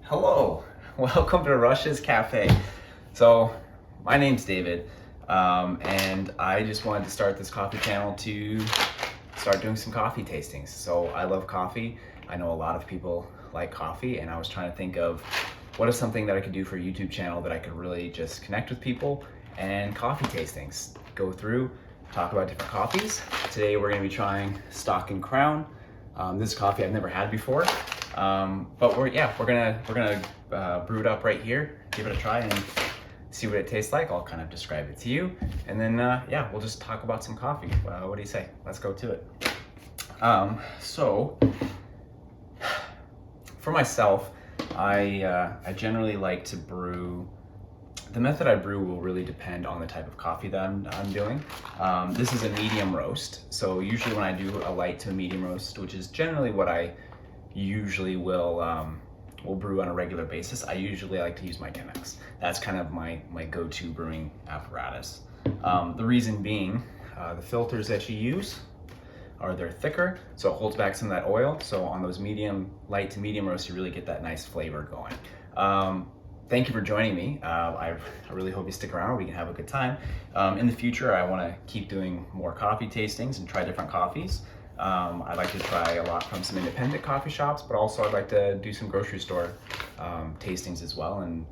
Hello, welcome to Rush's Cafe. So, my name's David, and I just wanted to start this coffee channel to start doing some coffee tastings. So, I love coffee. I know a lot of people like coffee, and I was trying to think of what is something that I could do for a YouTube channel that I could really just connect with people and coffee tastings. Go through, talk about different coffees. Today, we're going to be trying Stock and Crown. This is coffee I've never had before. But we're gonna brew it up right here, give it a try, and see what it tastes like. I'll kind of describe it to you, and then we'll just talk about some coffee. What do you say? Let's go to it. So for myself, I generally like to brew. The method I brew will really depend on the type of coffee that I'm doing. This is a medium roast, so usually when I do a light to a medium roast, which is generally what I usually will brew on a regular basis, I usually like to use my Chemex. That's kind of my go-to brewing apparatus. The reason being, the filters that you use they're thicker, so it holds back some of that oil. So on those light to medium roasts, you really get that nice flavor going. Thank you for joining me. I really hope you stick around. We can have a good time. In the future, I want to keep doing more coffee tastings and try different coffees. I'd like to try a lot from some independent coffee shops, but also I'd like to do some grocery store tastings as well, and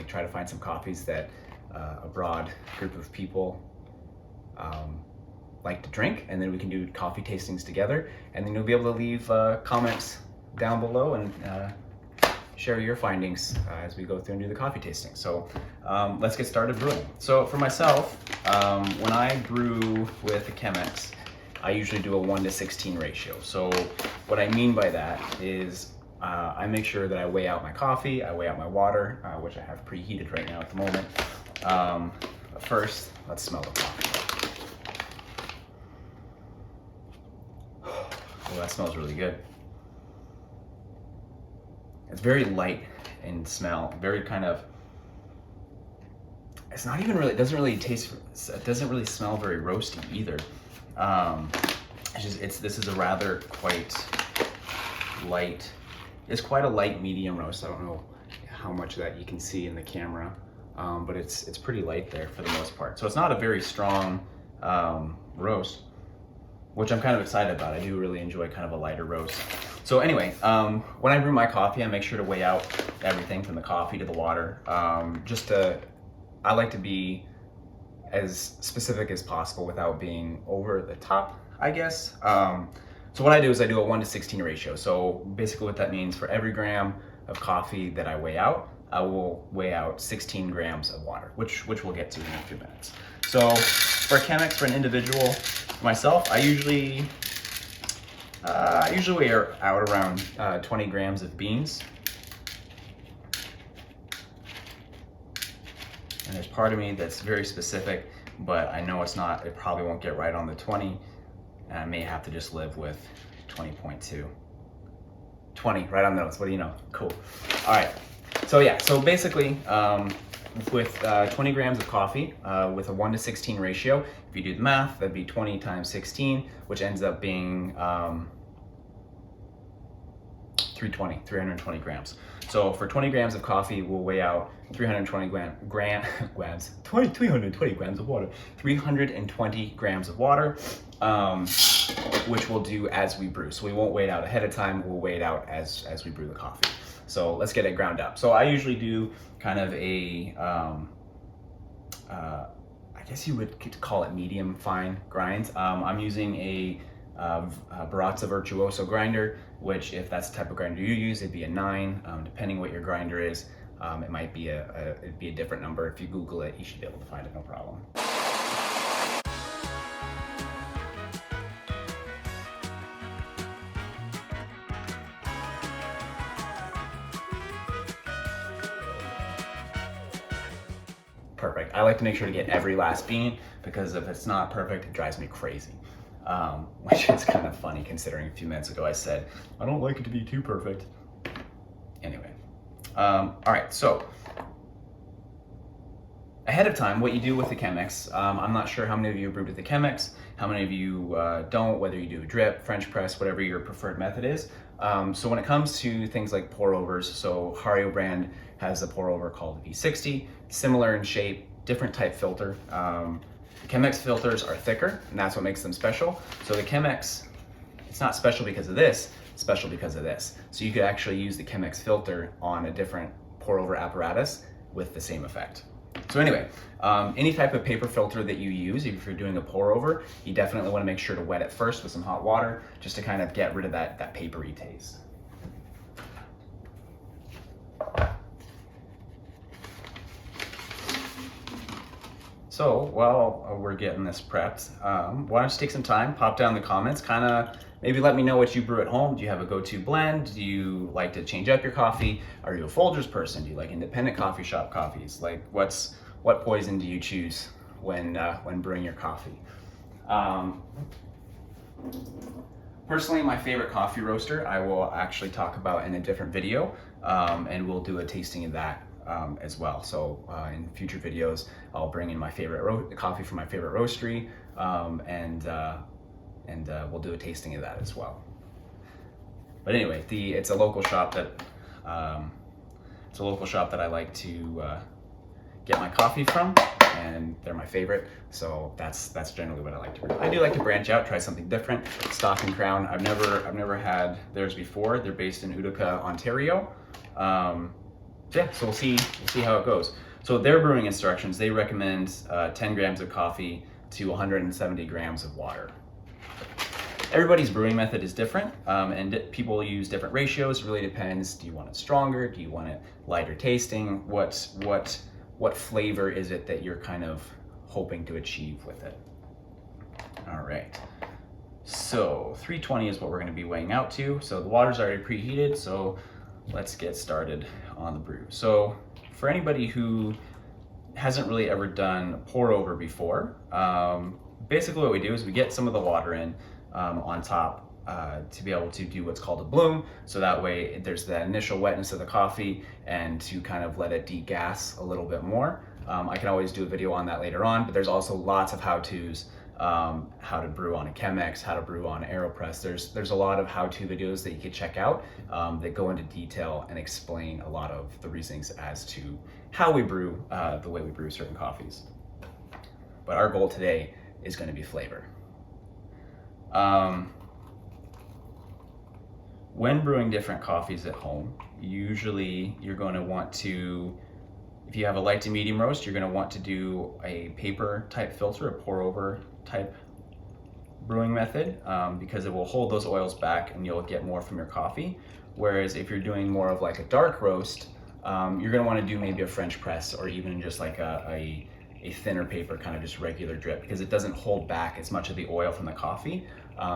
try to find some coffees that a broad group of people like to drink, and then we can do coffee tastings together, and then you'll be able to leave comments down below and share your findings as we go through and do the coffee tasting. So let's get started brewing. So for myself, when I brew with the Chemex, I usually do a 1:16 ratio. So what I mean by that is I make sure that I weigh out my coffee, I weigh out my water, which I have preheated right now at the moment. But first, let's smell the coffee. Oh, that smells really good. It's very light in smell, very kind of, it's not even really, it doesn't really smell very roasty either. This is a rather quite light, it's quite a light medium roast. I don't know how much of that you can see in the camera, but it's pretty light there for the most part. So it's not a very strong roast, which I'm kind of excited about. I do really enjoy kind of a lighter roast. So anyway, when I brew my coffee, I make sure to weigh out everything from the coffee to the water. I like to be as specific as possible without being over the top, I guess. So what I do is I do a 1:16 ratio. So basically what that means, for every gram of coffee that I weigh out, I will weigh out 16 grams of water, which we'll get to in a few minutes. So for Chemex, for an individual, myself, I usually weigh out around 20 grams of beans. And there's part of me that's very specific, but I know it probably won't get right on the 20, and I may have to just live with 20.2. 20, right on the nose, what do you know? Cool. All right, so basically, with 20 grams of coffee, with a 1:16 ratio, if you do the math, that'd be 20 times 16, which ends up being 320 grams. So for 20 grams of coffee, we'll weigh out 320 grams of water, 320 grams of water, which we'll do as we brew. So we won't weigh it out ahead of time, we'll weigh it out as we brew the coffee. So let's get it ground up. So I usually do kind of a, I guess you would call it medium fine grinds. I'm using a Baratza Virtuoso grinder, which, if that's the type of grinder you use, it'd be a 9. Depending what your grinder is, it might be it'd be a different number. If you Google it, you should be able to find it, no problem. Perfect. I like to make sure to get every last bean, because if it's not perfect, it drives me crazy. Which is kind of funny considering a few minutes ago I said, I don't like it to be too perfect. Anyway, all right, so ahead of time, what you do with the Chemex, I'm not sure how many of you brewed with the Chemex, how many of you don't, whether you do a drip, French press, whatever your preferred method is. So when it comes to things like pour overs, so Hario brand has a pour over called V60, similar in shape, different type filter. Chemex filters are thicker, and that's what makes them special. So the Chemex, it's not special because of this, it's special because of this. So you could actually use the Chemex filter on a different pour over apparatus with the same effect. So anyway, any type of paper filter that you use, if you're doing a pour over, you definitely want to make sure to wet it first with some hot water, just to kind of get rid of that papery taste. So while we're getting this prepped, why don't you take some time, pop down in the comments, kind of maybe let me know what you brew at home. Do you have a go-to blend? Do you like to change up your coffee? Are you a Folgers person? Do you like independent coffee shop coffees? Like what poison do you choose when brewing your coffee? Personally, my favorite coffee roaster, I will actually talk about in a different video, and we'll do a tasting of that as well. So in future videos, I'll bring in my favorite coffee from my favorite roastery, and we'll do a tasting of that as well. But anyway, it's a local shop that I like to get my coffee from, and they're my favorite. So that's generally what I like to brew. I do like to branch out, try something different. Stock and Crown, I've never had theirs before. They're based in Utica, Ontario. Yeah, so we'll see how it goes. So their brewing instructions, they recommend 10 grams of coffee to 170 grams of water. Everybody's brewing method is different, and people use different ratios. It really depends. Do you want it stronger? Do you want it lighter tasting? What flavor is it that you're kind of hoping to achieve with it? All right. So 320 is what we're going to be weighing out to. So the water's already preheated, so let's get started on the brew. So for anybody who hasn't really ever done pour over before, basically what we do is we get some of the water in on top to be able to do what's called a bloom. So that way there's that initial wetness of the coffee, and to kind of let it degas a little bit more. I can always do a video on that later on, but there's also lots of how-tos, how to brew on a Chemex, how to brew on AeroPress. There's a lot of how-to videos that you can check out that go into detail and explain a lot of the reasons as to how we brew the way we brew certain coffees. But our goal today is going to be flavor. When brewing different coffees at home, usually you're going to want to, if you have a light to medium roast, you're going to want to do a paper type filter, a pour over type brewing method, because it will hold those oils back and you'll get more from your coffee. Whereas if you're doing more of like a dark roast, you're going to want to do maybe a French press, or even just like a thinner paper, kind of just regular drip, because it doesn't hold back as much of the oil from the coffee.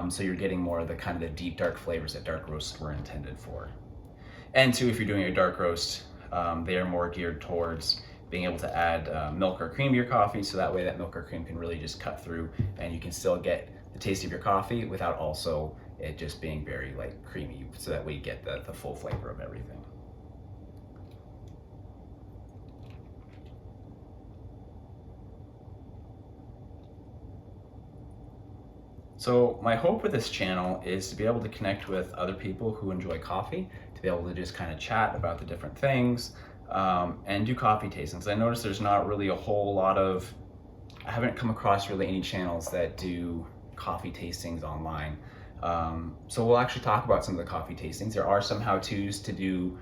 So you're getting more of the kind of the deep dark flavors that dark roasts were intended for. And two, if you're doing a dark roast, they are more geared towards being able to add milk or cream to your coffee, so that way that milk or cream can really just cut through and you can still get the taste of your coffee without also it just being very like creamy, so that way you get the full flavor of everything. So my hope with this channel is to be able to connect with other people who enjoy coffee, to be able to just kind of chat about the different things, and do coffee tastings. I noticed there's not really a whole lot of, I haven't come across really any channels that do coffee tastings online. So we'll actually talk about some of the coffee tastings. There are some how-tos to do,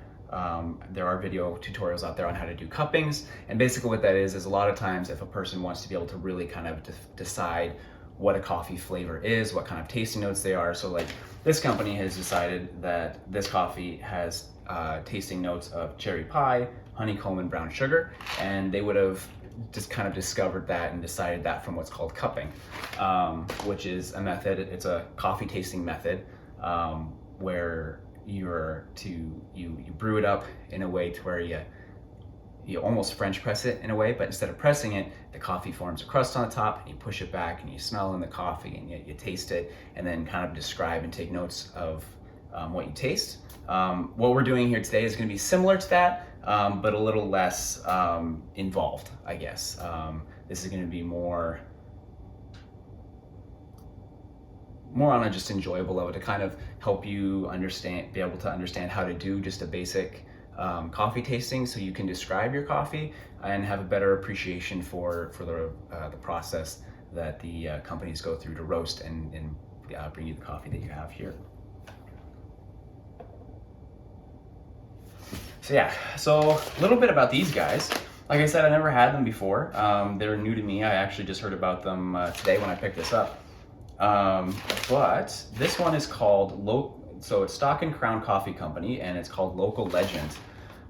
there are video tutorials out there on how to do cuppings. And basically what that is a lot of times if a person wants to be able to really kind of decide what a coffee flavor is, what kind of tasting notes they are. So like this company has decided that this coffee has tasting notes of cherry pie, honeycomb, and brown sugar, and they would have just kind of discovered that and decided that from what's called cupping, which is a method, it's a coffee tasting method where you brew it up in a way to where you almost French press it in a way, but instead of pressing it, the coffee forms a crust on the top, and you push it back and you smell in the coffee and you taste it, and then kind of describe and take notes of what you taste. What we're doing here today is going to be similar to that, but a little less involved, I guess. This is going to be more on a just enjoyable level to kind of help you be able to understand how to do just a basic coffee tasting, so you can describe your coffee and have a better appreciation for the process that the companies go through to roast and bring you the coffee that you have here. So yeah, so a little bit about these guys. Like I said, I never had them before. They're new to me. I actually just heard about them today when I picked this up. But this one is called so it's Stock and Crown Coffee Company, and it's called Local Legend.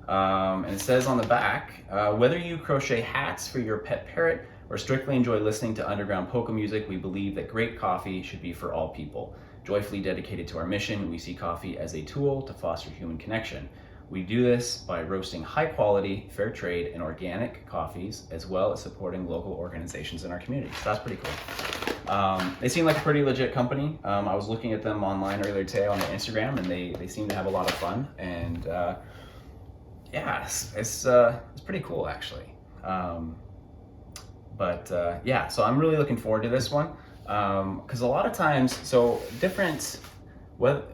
And it says on the back, whether you crochet hats for your pet parrot or strictly enjoy listening to underground polka music, we believe that great coffee should be for all people. Joyfully dedicated to our mission, we see coffee as a tool to foster human connection. We do this by roasting high quality, fair trade, and organic coffees, as well as supporting local organizations in our community. So that's pretty cool. They seem like a pretty legit company. I was looking at them online earlier today on their Instagram, and they seem to have a lot of fun. And yeah, it's pretty cool actually. Yeah, so I'm really looking forward to this one, because a lot of times,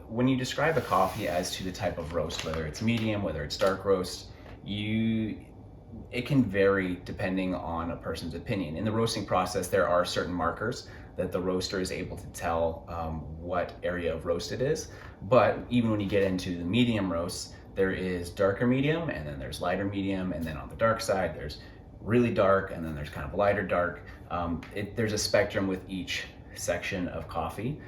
when you describe a coffee as to the type of roast, whether it's medium, whether it's dark roast, it can vary depending on a person's opinion. In the roasting process, there are certain markers that the roaster is able to tell what area of roast it is. But even when you get into the medium roasts, there is darker medium, and then there's lighter medium, and then on the dark side, there's really dark, and then there's kind of lighter dark. There's a spectrum with each section of coffee.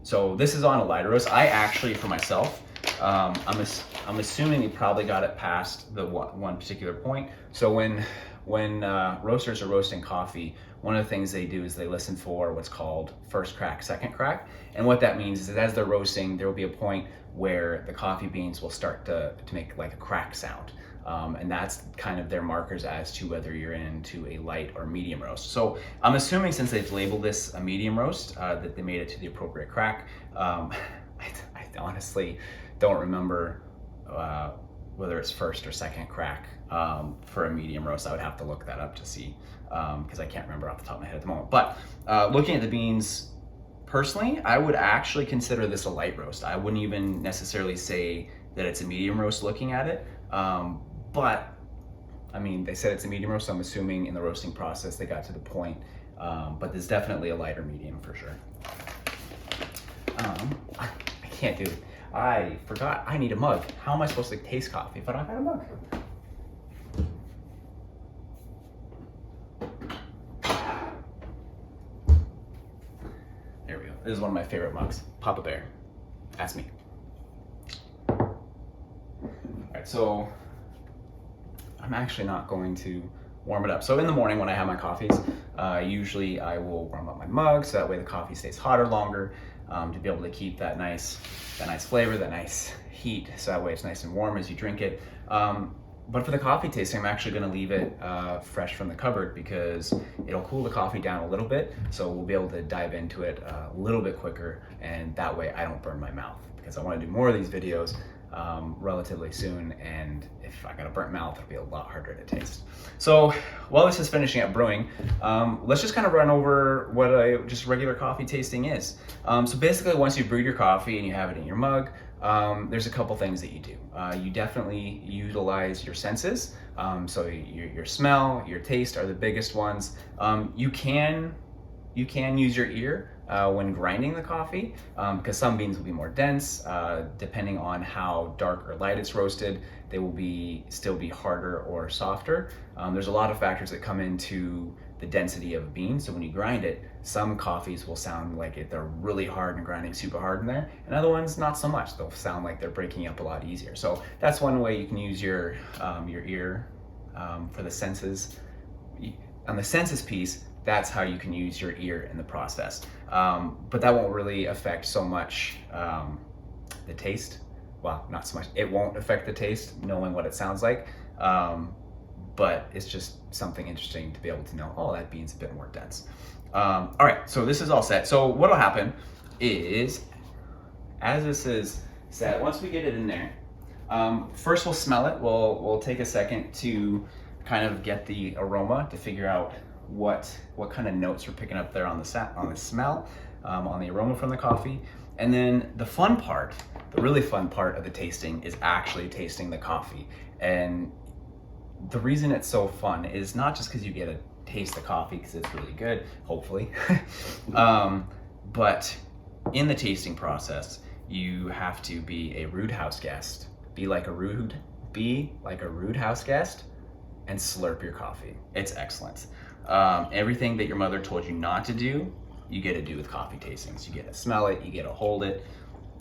So this is on a lighter roast. I actually, for myself, I'm assuming they probably got it past the one particular point. So when roasters are roasting coffee, one of the things they do is they listen for what's called first crack, second crack. And what that means is that as they're roasting, there will be a point where the coffee beans will start to make like a crack sound. And that's kind of their markers as to whether you're into a light or medium roast. So I'm assuming, since they've labeled this a medium roast, that they made it to the appropriate crack. I honestly don't remember whether it's first or second crack for a medium roast. I would have to look that up to see, because I can't remember off the top of my head at the moment. But looking at the beans, personally, I would actually consider this a light roast. I wouldn't even necessarily say that it's a medium roast looking at it. But I mean, they said it's a medium roast, so I'm assuming in the roasting process they got to the point. But there's definitely a lighter medium for sure. I can't do it. I forgot I need a mug. How am I supposed to taste coffee if I don't have a mug? There we go. This is one of my favorite mugs. Papa Bear. Ask me. Alright, so I'm actually not going to warm it up. So in the morning when I have my coffees, usually I will warm up my mug so that way the coffee stays hotter longer, to be able to keep that nice flavor, that nice heat, so that way it's nice and warm as you drink it. But for the coffee tasting, I'm actually going to leave it fresh from the cupboard, because it'll cool the coffee down a little bit, so we'll be able to dive into it a little bit quicker, and that way I don't burn my mouth, because I want to do more of these videos relatively soon, and if I got a burnt mouth, it'll be a lot harder to taste. So while this is finishing up brewing, let's just kind of run over what just regular coffee tasting is. So basically, once you've brewed your coffee and you have it in your mug, there's a couple things that you do. You definitely utilize your senses. So your smell, your taste are the biggest ones. You can use your ear when grinding the coffee, because some beans will be more dense. Depending on how dark or light it's roasted, they will still be harder or softer. There's a lot of factors that come into the density of a bean. So when you grind it, some coffees will sound like they're really hard and grinding super hard in there, and other ones not so much. They'll sound like they're breaking up a lot easier. So that's one way you can use your ear for the senses. On the senses piece, that's how you can use your ear in the process. But that won't really affect so much the taste. Well, not so much. It won't affect the taste, knowing what it sounds like. But it's just something interesting to be able to know, oh, that bean's a bit more dense. All right, so this is all set. So what'll happen is, as this is set, once we get it in there, First, we'll smell it. We'll take a second to kind of get the aroma to figure out what kind of notes we're picking up there on the smell, on the aroma from the coffee. And then the fun part, the really fun part of the tasting is actually tasting the coffee. And the reason it's so fun is not just because you get to taste the coffee because it's really good, hopefully, but in the tasting process, you have to be a rude house guest. Be like a rude house guest and slurp your coffee. It's excellent. Everything that your mother told you not to do, you get to do with coffee tastings. You get to smell it, you get to hold it,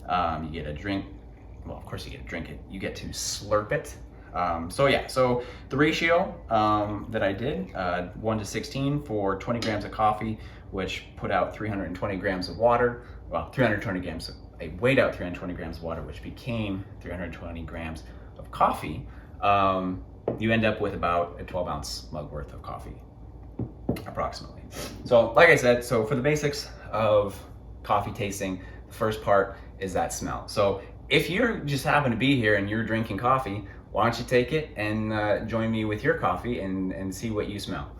you get to drink. Well, of course you get to drink it. You get to slurp it. So the ratio that I did, 1 to 16 for 20 grams of coffee, which put out 320 grams of water. Well, 320 grams, I weighed out 320 grams of water, which became 320 grams of coffee. You end up with about a 12-ounce mug worth of coffee, approximately. So like I said, so for the basics of coffee tasting, the first part is that smell. So if you just happen to be here and you're drinking coffee, why don't you take it and join me with your coffee and see what you smell.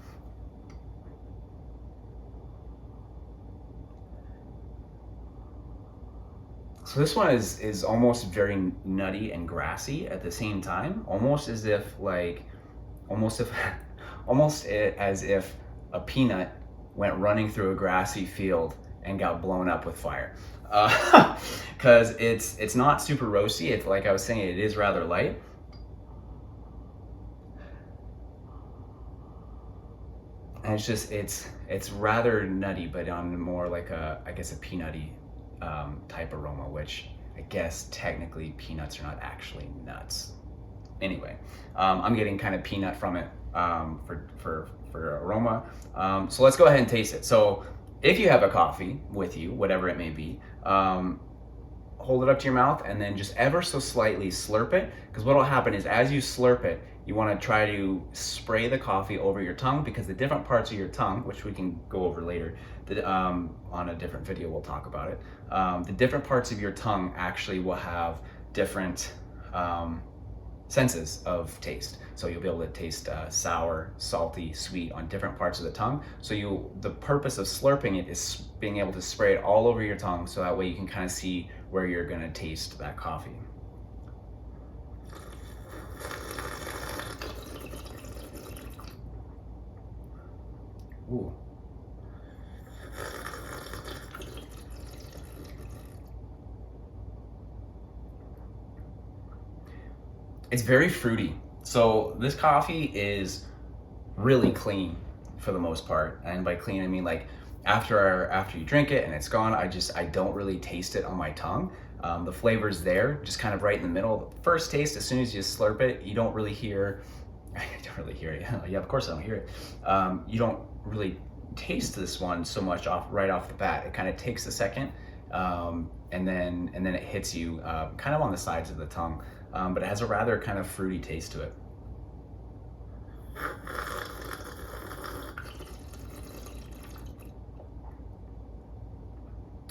So this one is almost very nutty and grassy at the same time, almost as if as if a peanut went running through a grassy field and got blown up with fire. Because it's not super roasty. It's like I was saying, it is rather light. And it's rather nutty, but on more like I guess a peanutty type aroma, which I guess technically peanuts are not actually nuts. Anyway, I'm getting kind of peanut from it for aroma. So let's go ahead and taste it. So if you have a coffee with you, whatever it may be, hold it up to your mouth and then just ever so slightly slurp it, because what will happen is as you slurp it, you want to try to spray the coffee over your tongue, because the different parts of your tongue, which we can go over later, on a different video we'll talk about it, the different parts of your tongue actually will have different senses of taste. So you'll be able to taste sour, salty, sweet on different parts of the tongue. So the purpose of slurping it is being able to spray it all over your tongue, so that way you can kind of see where you're gonna taste that coffee. Ooh. It's very fruity. So this coffee is really clean for the most part. And by clean, I mean like after you drink it and it's gone, I don't really taste it on my tongue. The flavor's there, just kind of right in the middle. The first taste, as soon as you slurp it, you don't really hear, I don't really hear it. Yeah, of course I don't hear it. You don't really taste this one so much right off the bat. It kind of takes a second, and then it hits you kind of on the sides of the tongue. But it has a rather kind of fruity taste to it.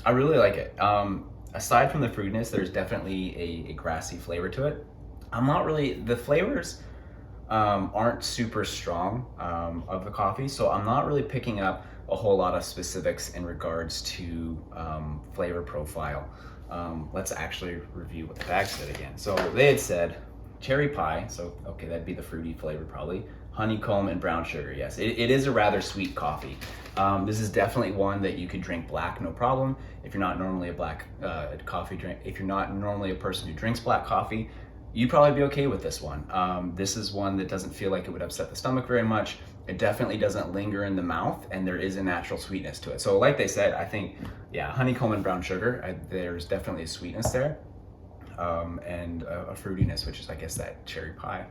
I really like it. Aside from the fruitiness, there's definitely a grassy flavor to it. The flavors aren't super strong of the coffee, so I'm not really picking up a whole lot of specifics in regards to flavor profile. Let's actually review what the bag said again. So they had said cherry pie, so okay, that'd be the fruity flavor probably. Honeycomb and brown sugar, yes. It is a rather sweet coffee. This is definitely one that you could drink black, no problem. If you're not normally a black coffee drink, if you're not normally a person who drinks black coffee, you'd probably be okay with this one. This is one that doesn't feel like it would upset the stomach very much. It definitely doesn't linger in the mouth, and there is a natural sweetness to it. So like they said, I think, yeah, honeycomb and brown sugar, there's definitely a sweetness there, and a fruitiness, which is, I guess, that cherry pie.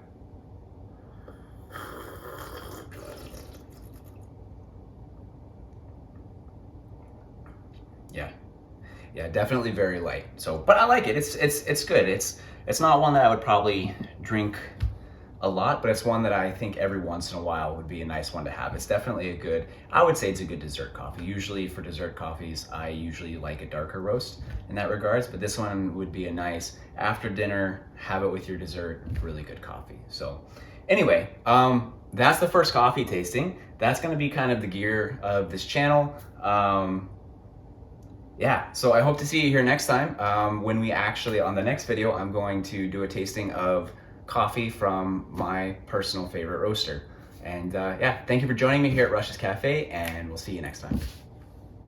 Yeah, definitely very light. So, but I like it. It's good. It's not one that I would probably drink a lot, but it's one that I think every once in a while would be a nice one to have. It's definitely a good, I would say it's a good dessert coffee. Usually for dessert coffees, I usually like a darker roast in that regards, but this one would be a nice after dinner, have it with your dessert, really good coffee. So anyway, that's the first coffee tasting. That's gonna be kind of the gear of this channel. Yeah, so I hope to see you here next time. When we actually, on the next video, I'm going to do a tasting of coffee from my personal favorite roaster. And yeah, thank you for joining me here at Rush's Cafe, and we'll see you next time.